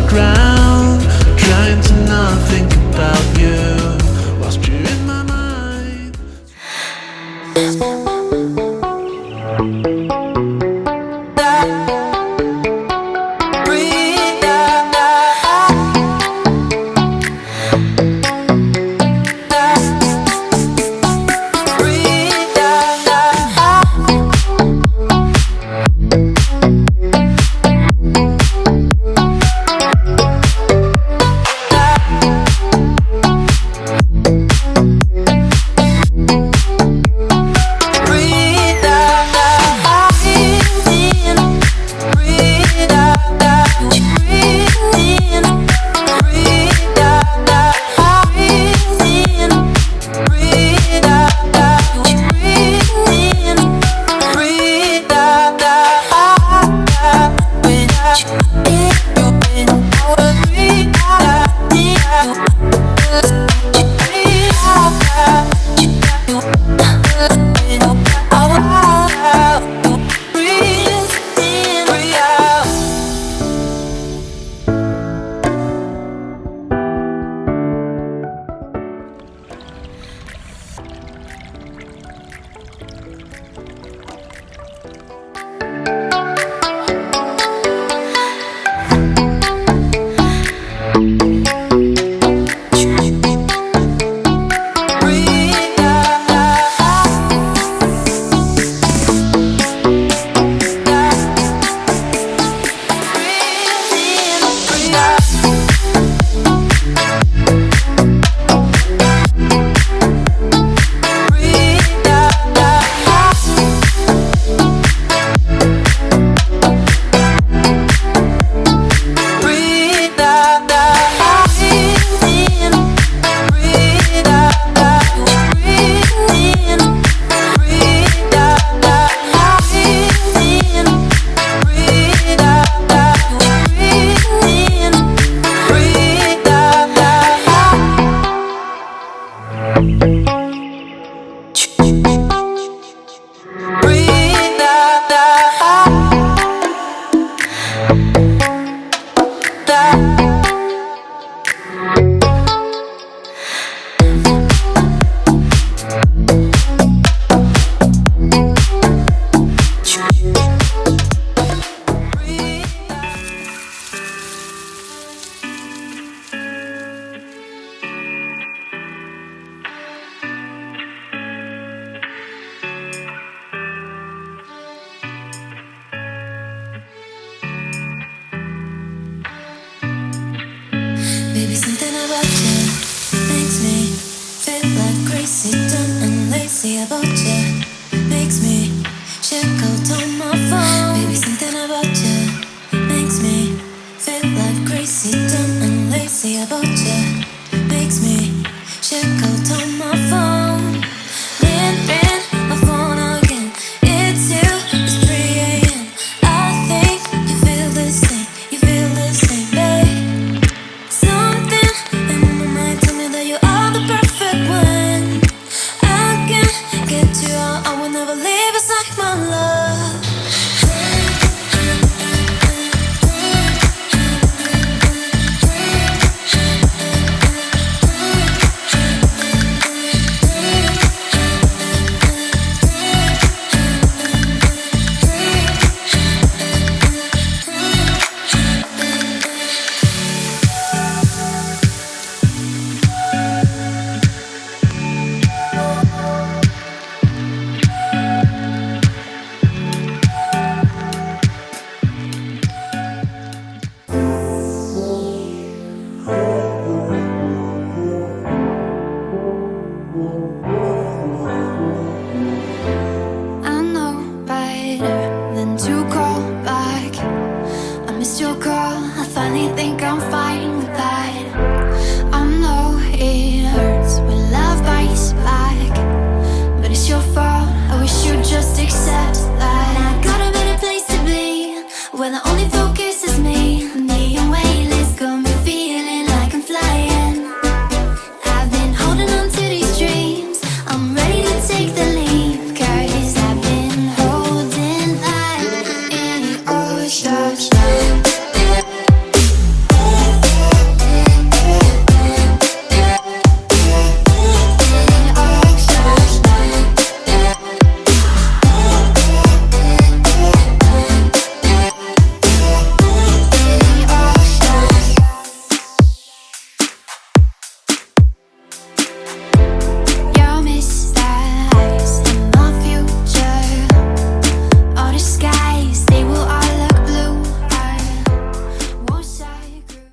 ground, trying to not think about you whilst you're in my mind. Baby, something about you makes me feel like crazy, dumb and lazy about you. Makes me check out on my phone. Baby, something about you makes me feel like crazy, dumb and lazy about you. Makes me check out on my phone. Ring my phone again. It's you. It's 3 a.m. I think you feel the same. You feel the same, babe. Something in my mind tell me that you are the perfect one. I can't get you out. I will never leave aside my love. I know better than to call back. I missed your call. I finally think I'm fine with that. I know it hurts when love bites back, but it's your fault. I wish you'd just accept that. I got a better place to be, where the only focus is me.